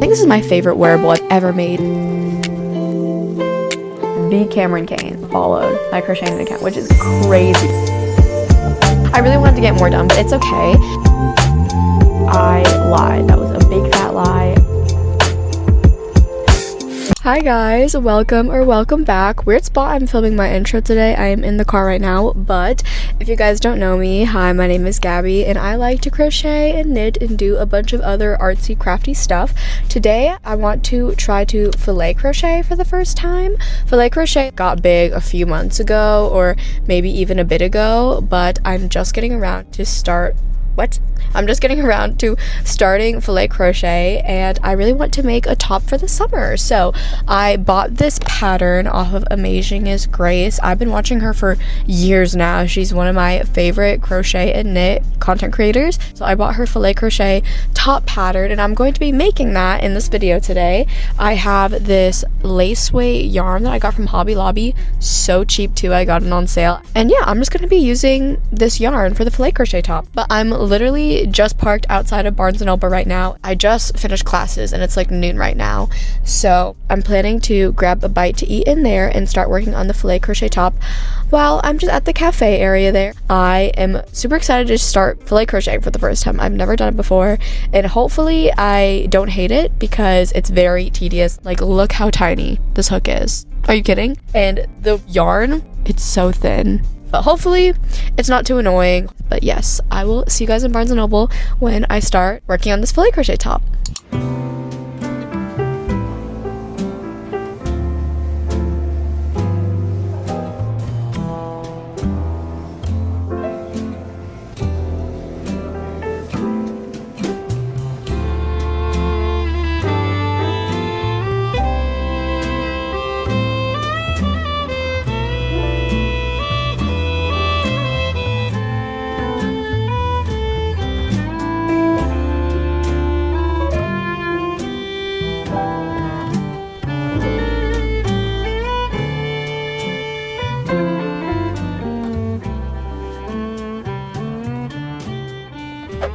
think this is my favorite wearable I've ever made. The Cameron cane followed by crocheting account, which is crazy. I really wanted to get more done, but it's okay. I lied. That was a big fat lie. Hi guys, welcome back. Weird spot I'm filming my intro today. I am in the car right now, but if you guys don't know me, hi, my name is Gabby and I like to crochet and knit and do a bunch of other artsy crafty stuff. Today I want to try to filet crochet for the first time. Filet crochet got big a few months ago or maybe even a bit ago, but I'm just getting around to starting filet crochet, and I really want to make a top for the summer. So I bought this pattern off of Amazing is Grace. I've been watching her for years now. She's one of my favorite crochet and knit content creators. So I bought her filet crochet top pattern, and I'm going to be making that in this video today. I have this lace weight yarn that I got from Hobby Lobby. So cheap too. I got it on sale. And yeah, I'm just going to be using this yarn for the filet crochet top. But I'm literally just parked outside of Barnes & Noble right now. I just finished classes and it's like noon right now. So I'm planning to grab a bite to eat in there and start working on the filet crochet top while I'm just at the cafe area there. I am super excited to start filet crocheting for the first time. I've never done it before, and hopefully I don't hate it because it's very tedious. Like, look how tiny this hook is. Are you kidding? And the yarn, it's so thin. But hopefully it's not too annoying. But yes, I will see you guys in Barnes & Noble when I start working on this filet crochet top.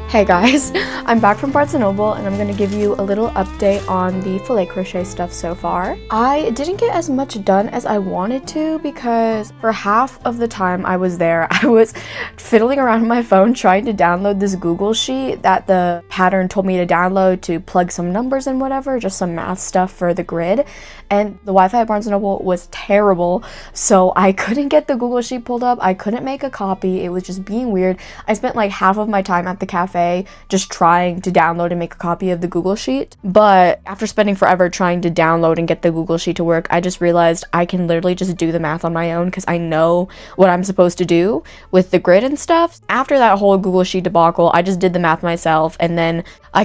Hey guys, I'm back from Barnes & Noble and I'm going to give you a little update on the filet crochet stuff so far. I didn't get as much done as I wanted to because for half of the time I was there, I was fiddling around on my phone trying to download this Google sheet that the pattern told me to download to plug some numbers and whatever, just some math stuff for the grid. And the Wi-Fi at Barnes & Noble was terrible, so I couldn't get the Google sheet pulled up. I couldn't make a copy. It was just being weird. I spent like half of my time at the cafe just trying to download and make a copy of the Google sheet. But after spending forever trying to download and get the Google sheet to work, I just realized I can literally just do the math on my own because I know what I'm supposed to do with the grid and stuff. After that whole Google sheet debacle, I just did the math myself, and then I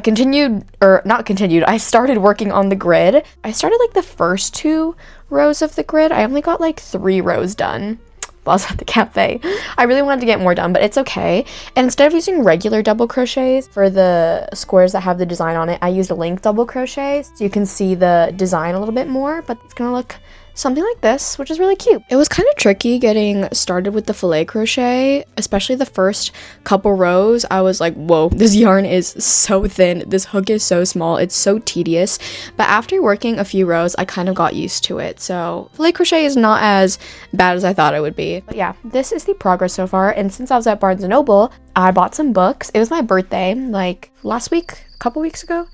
started working on the grid. I started like the first 2 rows of the grid. I only got like 3 rows done while I was at the cafe. I really wanted to get more done, but it's okay. And instead of using regular double crochets for the squares that have the design on it, I used a link double crochet so you can see the design a little bit more, but it's gonna look something like this, which is really cute. It was kind of tricky getting started with the filet crochet, especially the first couple rows. I was like, whoa, this yarn is so thin. This hook is so small. It's so tedious. But after working a few rows, I kind of got used to it. So filet crochet is not as bad as I thought it would be. But yeah, this is the progress so far. And since I was at Barnes & Noble, I bought some books. It was my birthday, like last week, a couple weeks ago.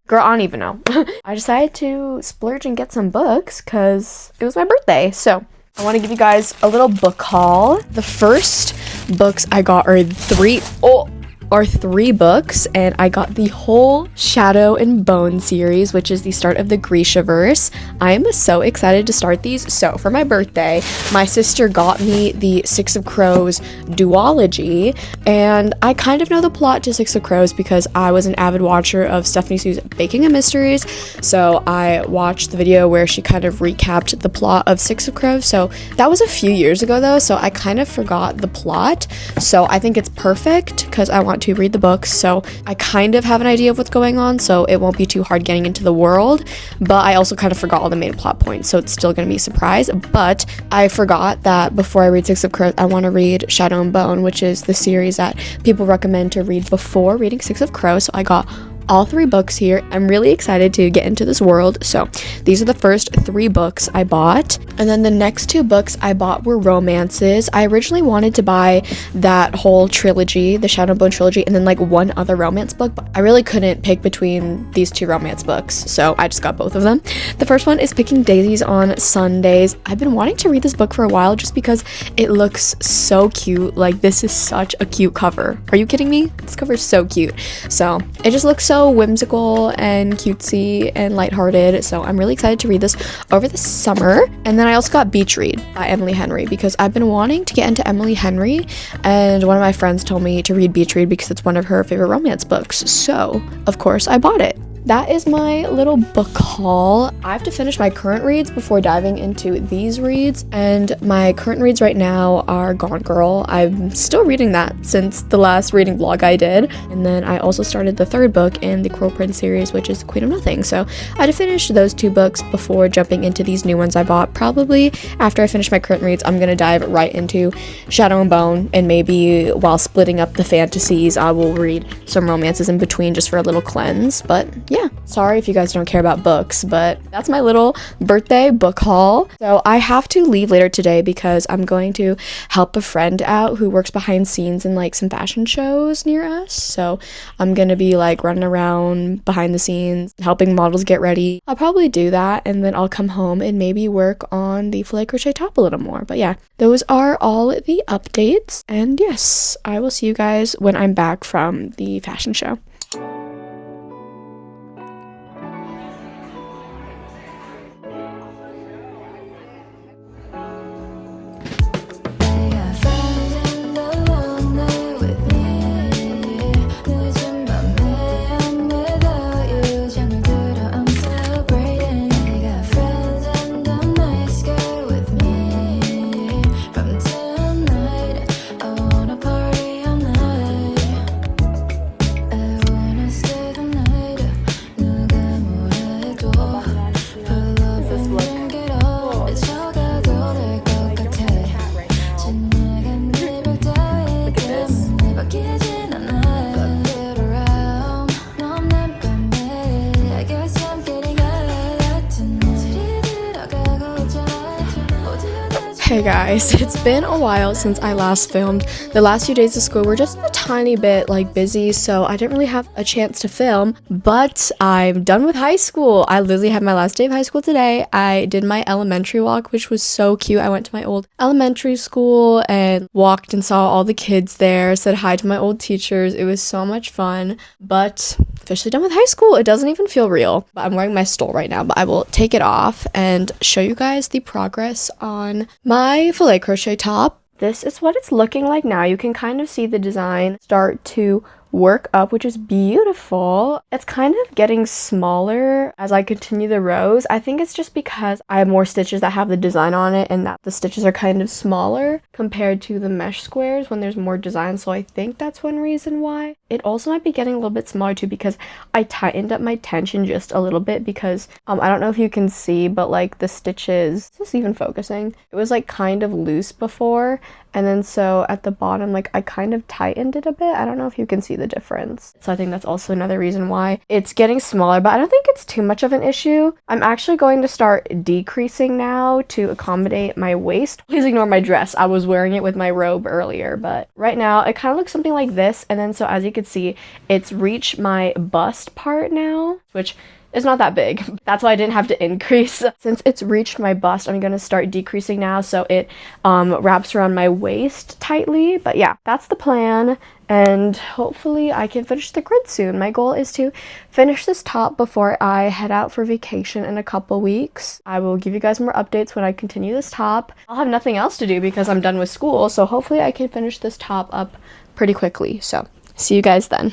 Girl, I don't even know. I decided to splurge and get some books because it was my birthday. So I want to give you guys a little book haul. The first books I got are three books, and I got the whole Shadow and Bone series, which is the start of the Grishaverse. I am so excited to start these. So for my birthday, my sister got me the Six of Crows duology, and I kind of know the plot to Six of Crows because I was an avid watcher of Stephanie Sue's Baking and Mysteries. So I watched the video where she kind of recapped the plot of Six of Crows. So that was a few years ago though, so I kind of forgot the plot. So I think it's perfect because I want to read the books, so I kind of have an idea of what's going on, so it won't be too hard getting into the world, but I also kind of forgot all the main plot points, so it's still going to be a surprise. But I forgot that before I read Six of Crows, I want to read Shadow and Bone, which is the series that people recommend to read before reading Six of Crows, so I got all 3 books here. I'm really excited to get into this world. So these are the first 3 books I bought, and then the next 2 books I bought were romances. I originally wanted to buy that whole trilogy, the Shadow and Bone trilogy, and then like one other romance book, but I really couldn't pick between these 2 romance books, so I just got both of them. The first one is Picking Daisies on Sundays. I've been wanting to read this book for a while just because it looks so cute. Like, this is such a cute cover. Are you kidding me? This cover is so cute. So it just looks so whimsical and cutesy and lighthearted, so I'm really excited to read this over the summer. And then I also got Beach Read by Emily Henry because I've been wanting to get into Emily Henry, and one of my friends told me to read Beach Read because it's one of her favorite romance books, so of course I bought it. That is my little book haul. I have to finish my current reads before diving into these reads, and my current reads right now are Gone Girl. I'm still reading that since the last reading vlog I did, and then I also started the 3rd book in the Cruel Prince series, which is Queen of Nothing, so I had to finish those 2 books before jumping into these new ones I bought. Probably after I finish my current reads, I'm gonna dive right into Shadow and Bone, and maybe while splitting up the fantasies, I will read some romances in between just for a little cleanse. But yeah, sorry if you guys don't care about books, but that's my little birthday book haul. So I have to leave later today because I'm going to help a friend out who works behind scenes in like some fashion shows near us. So I'm gonna be like running around behind the scenes helping models get ready. I'll probably do that, and then I'll come home and maybe work on the filet crochet top a little more. But yeah, those are all the updates, and yes, I will see you guys when I'm back from the fashion show. Hey guys, it's been a while since I last filmed. The last few days of school were just a tiny bit like busy, so I didn't really have a chance to film, but I'm done with high school. I literally had my last day of high school today. I did my elementary walk, which was so cute. I went to my old elementary school and walked and saw all the kids there, said hi to my old teachers. It was so much fun, but officially done with high school. It doesn't even feel real, but I'm wearing my stole right now, but I will take it off and show you guys the progress on my filet crochet top. This is what it's looking like now. You can kind of see the design start to work up, which is beautiful. It's kind of getting smaller as I continue the rows. I think it's just because I have more stitches that have the design on it and that the stitches are kind of smaller compared to the mesh squares when there's more design, so I think that's one reason why. It also might be getting a little bit smaller too because I tightened up my tension just a little bit because I don't know if you can see, but like the stitches, is this even focusing? It was like kind of loose before, and then so at the bottom like I kind of tightened it a bit. I don't know if you can see the difference, so I think that's also another reason why it's getting smaller, but I don't think it's too much of an issue. I'm actually going to start decreasing now to accommodate my waist. Please ignore my dress. I was wearing it with my robe earlier, but right now it kind of looks something like this, and then so as you can see, it's reached my bust part now, which is not that big. That's why I didn't have to increase. Since it's reached my bust, I'm going to start decreasing now so it wraps around my waist tightly. But yeah, that's the plan, and hopefully I can finish the grid soon. My goal is to finish this top before I head out for vacation in a couple weeks. I will give you guys more updates when I continue this top. I'll have nothing else to do because I'm done with school, so hopefully I can finish this top up pretty quickly. So see you guys then.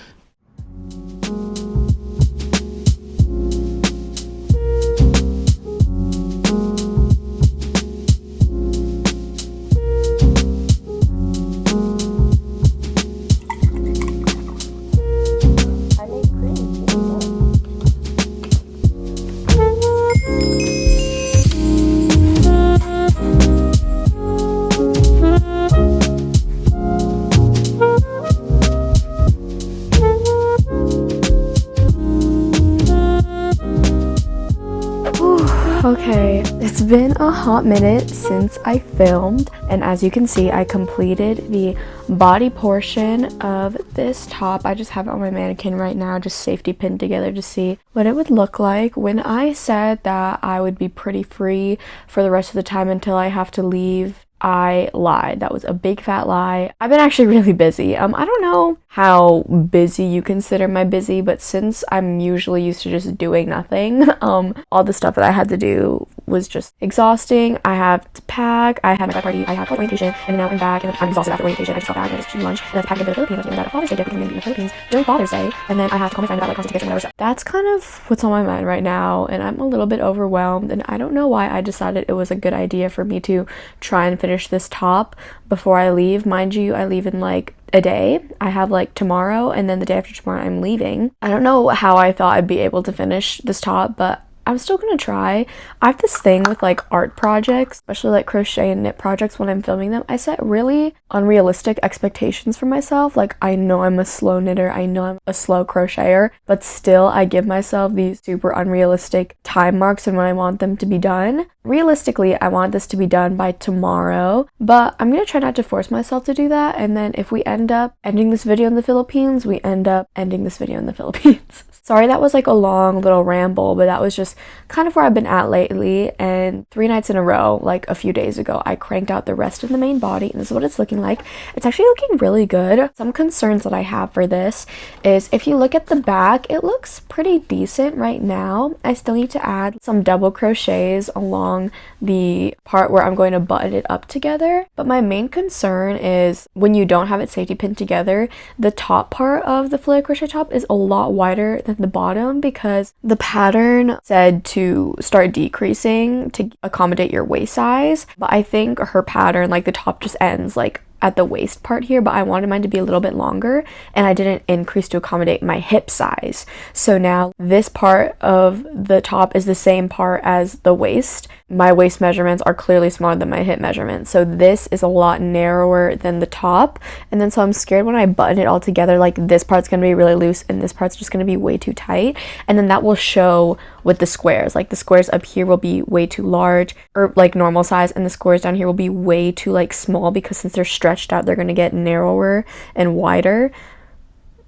been a hot minute since I filmed, and as you can see, I completed the body portion of this top. I just have it on my mannequin right now, just safety pinned together to see what it would look like. When I said that I would be pretty free for the rest of the time until I have to leave, I lied. That was a big fat lie. I've been actually really busy. I don't know how busy you consider my busy, but since I'm usually used to just doing nothing, all the stuff that I had to do was just exhausting. I have to pack, I had my party, I had orientation, and now I'm back, and I'm exhausted after orientation. I just got back, and I just eat lunch, and I have to pack into the Philippines. I got a Father's Day gift because I'm going to be in the Philippines during Father's Day, and then I have to call my friend about like consultation or whatever. So that's kind of what's on my mind right now, and I'm a little bit overwhelmed, and I don't know why I decided it was a good idea for me to try and finish this top before I leave. Mind you, I leave in like a day. I have like tomorrow, and then the day after tomorrow I'm leaving. I don't know how I thought I'd be able to finish this top, but I'm still gonna try. I have this thing with like art projects, especially like crochet and knit projects. When I'm filming them, I set really unrealistic expectations for myself. Like, I know I'm a slow knitter, I know I'm a slow crocheter, but still I give myself these super unrealistic time marks and when I want them to be done. Realistically, I want this to be done by tomorrow, but I'm gonna try not to force myself to do that. And then if we end up ending this video in the Philippines, we end up ending this video in the Philippines. Sorry, that was like a long little ramble, but that was just kind of where I've been at lately. And 3 nights in a row, like a few days ago, I cranked out the rest of the main body, and this is what it's looking like. It's actually looking really good. Some concerns that I have for this is if you look at the back, it looks pretty decent right now. I still need to add some double crochets along the part where I'm going to button it up together. But my main concern is when you don't have it safety pinned together, the top part of the filet crochet top is a lot wider than the bottom because the pattern said to start decreasing to accommodate your waist size. But I think her pattern, like the top just ends like at the waist part here, but I wanted mine to be a little bit longer and I didn't increase to accommodate my hip size. So now this part of the top is the same part as the waist. My waist measurements are clearly smaller than my hip measurements, so this is a lot narrower than the top. And then so I'm scared when I button it all together, like this part's gonna be really loose and this part's just gonna be way too tight, and then that will show with the squares. Like the squares up here will be way too large or like normal size, and the squares down here will be way too like small because since they're stretched out, they're gonna get narrower and wider.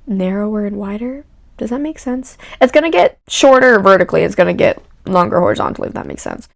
Narrower and wider? Does that make sense? It's gonna get shorter vertically, it's gonna get longer horizontally, if that makes sense.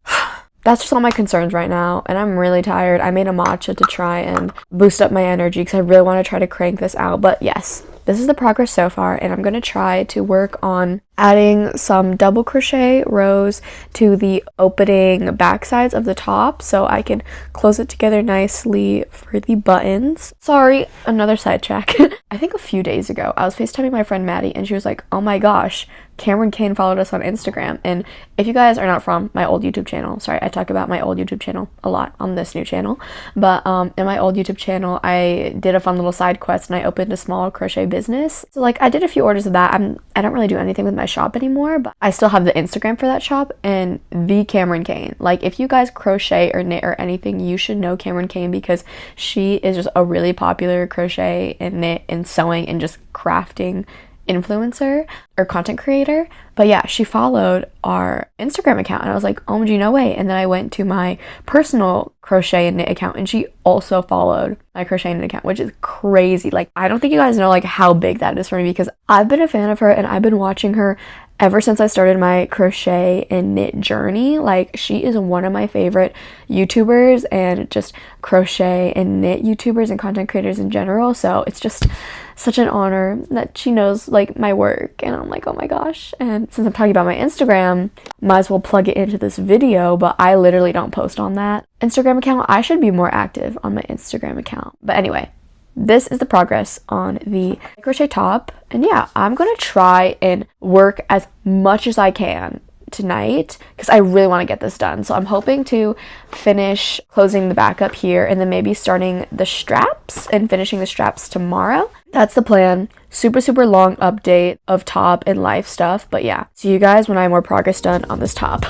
That's just all my concerns right now, and I'm really tired. I made a matcha to try and boost up my energy because I really want to try to crank this out. But yes, this is the progress so far, and I'm going to try to work on adding some double crochet rows to the opening back sides of the top so I can close it together nicely for the buttons. Sorry, another sidetrack. I think a few days ago, I was FaceTiming my friend Maddie, and she was like, oh my gosh, Cameron Kane followed us on Instagram. And if you guys are not from my old YouTube channel, sorry, I talk about my old YouTube channel a lot on this new channel, but in my old YouTube channel, I did a fun little side quest and I opened a small crochet business. So like I did a few orders of that. I don't really do anything with my shop anymore, but I still have the Instagram for that shop, and the Cameron Kane. Like if you guys crochet or knit or anything, you should know Cameron Kane because she is just a really popular crochet and knit and sewing and just crafting influencer or content creator. But yeah, she followed our Instagram account and I was like, OMG, no way. And then I went to my personal crochet and knit account and she also followed my crochet and knit account, which is crazy. Like, I don't think you guys know like how big that is for me because I've been a fan of her and I've been watching her ever since I started my crochet and knit journey. Like, she is one of my favorite YouTubers and just crochet and knit YouTubers and content creators in general. So it's just such an honor that she knows like my work, and I'm like, oh my gosh. And since I'm talking about my Instagram, might as well plug it into this video, but I literally don't post on that Instagram account. I should be more active on my Instagram account. But anyway, this is the progress on the crochet top, and yeah, I'm gonna try and work as much as I can tonight because I really want to get this done. So I'm hoping to finish closing the back up here and then maybe starting the straps and finishing the straps tomorrow. That's the plan. Super long update of top and life stuff, but yeah, see you guys when I have more progress done on this top.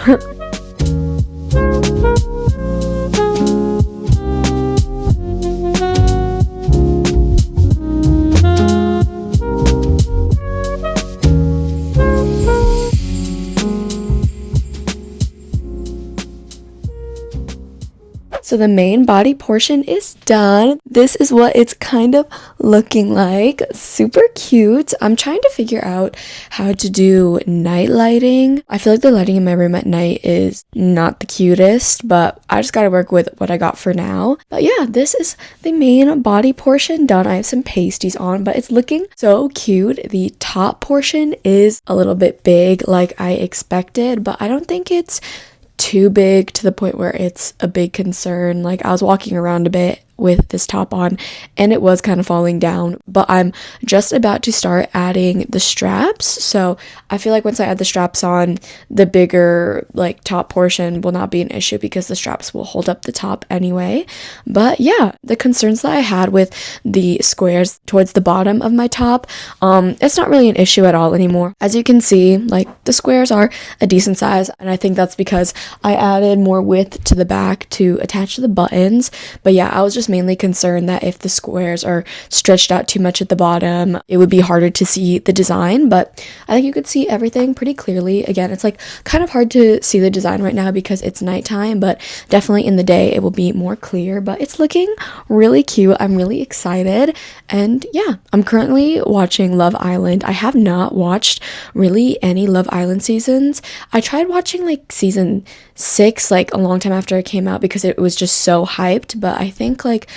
So the main body portion is done. This is what it's kind of looking like. Super cute. I'm trying to figure out how to do night lighting. I feel like the lighting in my room at night is not the cutest, but I just gotta work with what I got for now. But yeah, this is the main body portion done. I have some pasties on, but it's looking so cute. The top portion is a little bit big like I expected, but I don't think it's too big to the point where it's a big concern. Like, I was walking around a bit with this top on and it was kind of falling down, but I'm just about to start adding the straps. So I feel like once I add the straps on, the bigger like top portion will not be an issue because the straps will hold up the top anyway. But yeah, the concerns that I had with the squares towards the bottom of my top, it's not really an issue at all anymore. As you can see, like, the squares are a decent size, and I think that's because I added more width to the back to attach to the buttons. But yeah, I was just mainly concerned that if the squares are stretched out too much at the bottom, it would be harder to see the design. But I think you could see everything pretty clearly. Again, it's like kind of hard to see the design right now because it's nighttime, but definitely in the day it will be more clear. But it's looking really cute. I'm really excited. And yeah, I'm currently watching Love Island. I have not watched really any Love Island seasons. I tried watching like season 6 like a long time after it came out because it was just so hyped, but I think like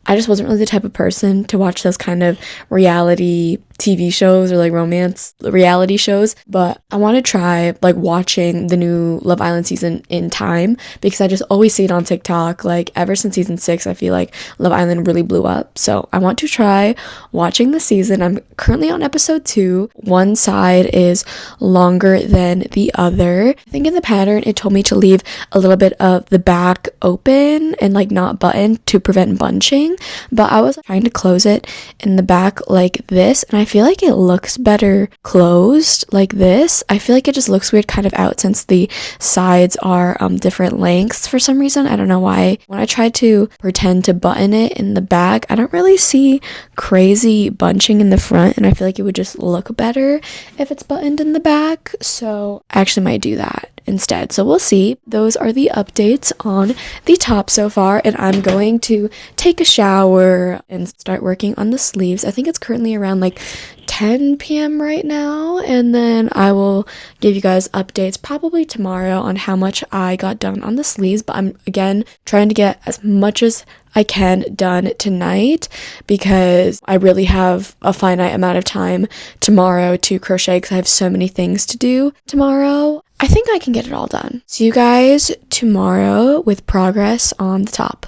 I just wasn't really the type of person to watch those kind of reality TV shows or like romance reality shows. But I want to try like watching the new Love Island season in time because I just always see it on TikTok. Like, ever since season 6, I feel like Love Island really blew up. So I want to try watching the season. I'm currently on episode 2. One side is longer than the other. I think in the pattern it told me to leave a little bit of the back open and like not buttoned to prevent bunching, but I was trying to close it in the back like this, and I feel like it looks better closed like this. I feel like it just looks weird kind of out since the sides are different lengths for some reason. I don't know why. When I try to pretend to button it in the back, I don't really see crazy bunching in the front, and I feel like it would just look better if it's buttoned in the back. So I actually might do that instead. So we'll see. Those are the updates on the top so far, and I'm going to take a shower and start working on the sleeves. I think it's currently around like 10 p.m. right now, and then I will give you guys updates probably tomorrow on how much I got done on the sleeves. But I'm again trying to get as much as I can done tonight because I really have a finite amount of time tomorrow to crochet because I have so many things to do tomorrow. I think I can get it all done. See you guys tomorrow with progress on the top.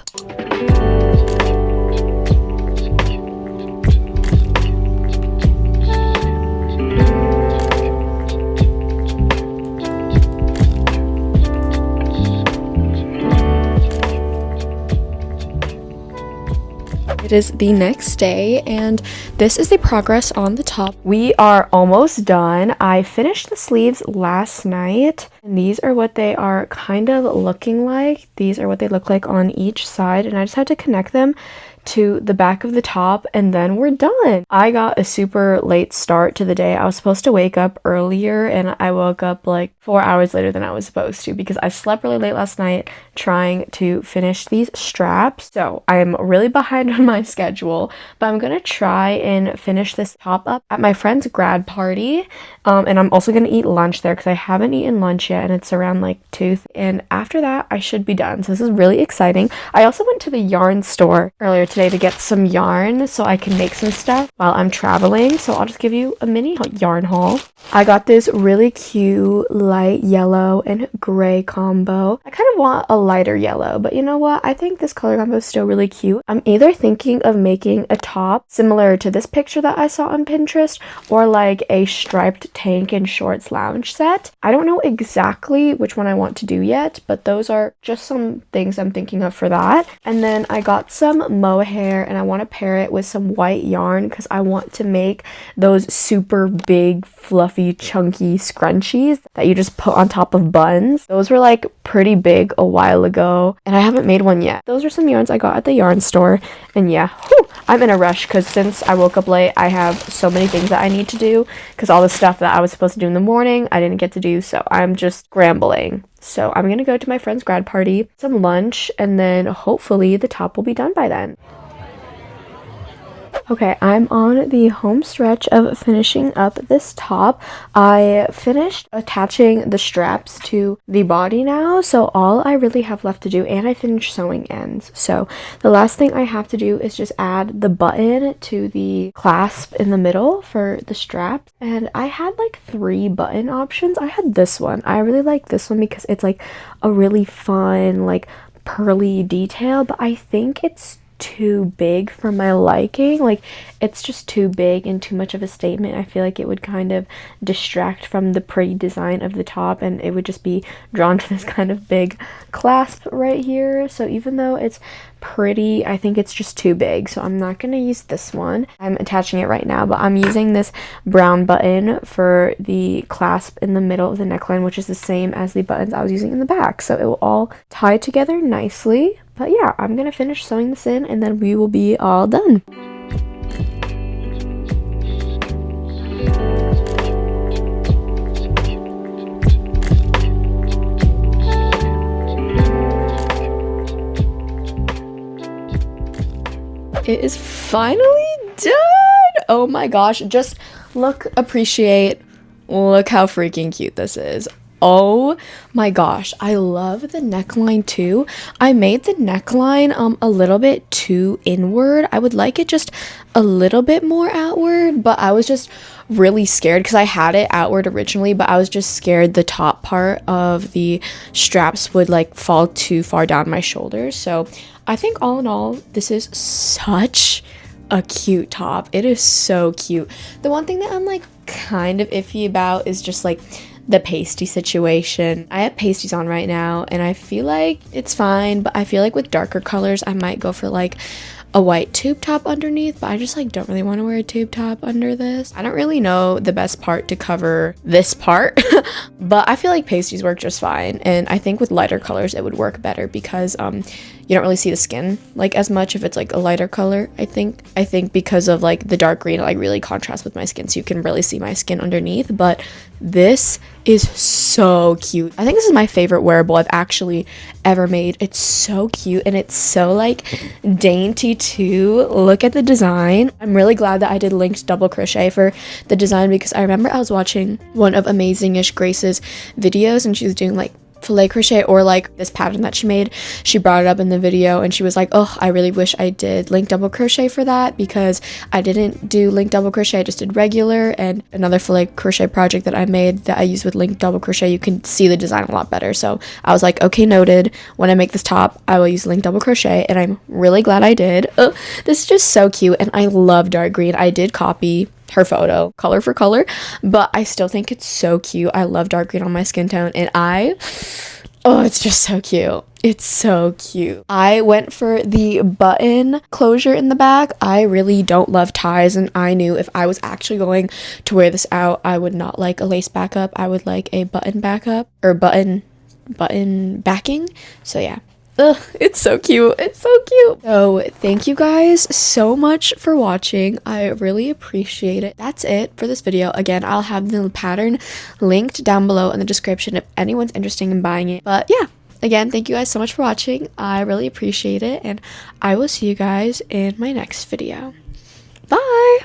It is the next day, and this is the progress on the top. We are almost done. I finished the sleeves last night, and these are what they are kind of looking like. These are what they look like on each side, and I just had to connect them to the back of the top, and then we're done. I got a super late start to the day. I was supposed to wake up earlier, and I woke up like 4 hours later than I was supposed to because I slept really late last night trying to finish these straps. So I'm really behind on my schedule, but I'm gonna try and finish this top up at my friend's grad party. And I'm also gonna eat lunch there because I haven't eaten lunch yet, and it's around like 2. And after that, I should be done. So this is really exciting. I also went to the yarn store earlier today to get some yarn so I can make some stuff while I'm traveling. So I'll just give you a mini yarn haul. I got this really cute light yellow and gray combo. I kind of want a lighter yellow, but you know what? I think this color combo is still really cute. I'm either thinking of making a top similar to this picture that I saw on Pinterest or like a striped tank and shorts lounge set. I don't know exactly which one I want to do yet, but those are just some things I'm thinking of for that. And then I got some mohair, and I want to pair it with some white yarn because I want to make those super big, fluffy, chunky scrunchies that you just put on top of buns. Those were like pretty big a while ago, and I haven't made one yet. Those are some yarns I got at the yarn store, and yeah, I'm in a rush because since I woke up late, I have so many things that I need to do because all the stuff that I was supposed to do in the morning, I didn't get to do, so I'm just scrambling. So I'm gonna go to my friend's grad party, some lunch, and then hopefully the top will be done by then. Okay, I'm on the home stretch of finishing up this top. I finished attaching the straps to the body now, so all I really have left to do, and I finished sewing ends. So the last thing I have to do is just add the button to the clasp in the middle for the straps. And I had like 3 button options. I had this one. I really like this one because it's like a really fun, like pearly detail, but I think it's too big for my liking. Like, it's just too big and too much of a statement. I feel like it would kind of distract from the pretty design of the top, and it would just be drawn to this kind of big clasp right here. So even though it's pretty, I think it's just too big, so I'm not gonna use this one. I'm attaching it right now, but I'm using this brown button for the clasp in the middle of the neckline, which is the same as the buttons I was using in the back, so it will all tie together nicely. But yeah, I'm gonna finish sewing this in and then we will be all done. It is finally done! Oh my gosh, just look, appreciate, look how freaking cute this is. Oh my gosh, I love the neckline too. I made the neckline a little bit too inward. I would like it just a little bit more outward, but I was just really scared because I had it outward originally, but I was just scared the top part of the straps would like fall too far down my shoulders. So I think all in all, this is such a cute top. It is so cute. The one thing that I'm like kind of iffy about is just like the pasty situation. I have pasties on right now and I feel like it's fine, but I feel like with darker colors I might go for like a white tube top underneath, but I just like don't really want to wear a tube top under this. I don't really know the best part to cover this part, but I feel like pasties work just fine, and I think with lighter colors it would work better because you don't really see the skin like as much if it's like a lighter color. I think because of like the dark green, it like really contrasts with my skin, so you can really see my skin underneath. But this is so cute. I think this is my favorite wearable I've actually ever made. It's so cute and it's so like dainty too. Look at the design. I'm really glad that I did linked double crochet for the design because I remember I was watching one of Amazing-ish Grace's videos and she was doing like filet crochet or like this pattern that she made. She brought it up in the video and she was like, oh, I really wish I did link double crochet for that because I didn't do link double crochet, I just did regular. And another filet crochet project that I made that I use with link double crochet, you can see the design a lot better. So I was like, okay, noted. When I make this top, I will use link double crochet, and I'm really glad I did. Oh, this is just so cute, and I love dark green. I did copy her photo color for color, but I still think it's so cute. I love dark green on my skin tone, and it's just so cute. It's so cute. I went for the button closure in the back. I really don't love ties, and I knew if I was actually going to wear this out, I would not like a lace backup. I would like a button backup or button backing. So yeah. Ugh, it's so cute. It's so cute. So thank you guys so much for watching. I really appreciate it. That's it for this video. Again, I'll have the pattern linked down below in the description if anyone's interested in buying it. But yeah, again, thank you guys so much for watching. I really appreciate it, and I will see you guys in my next video. Bye!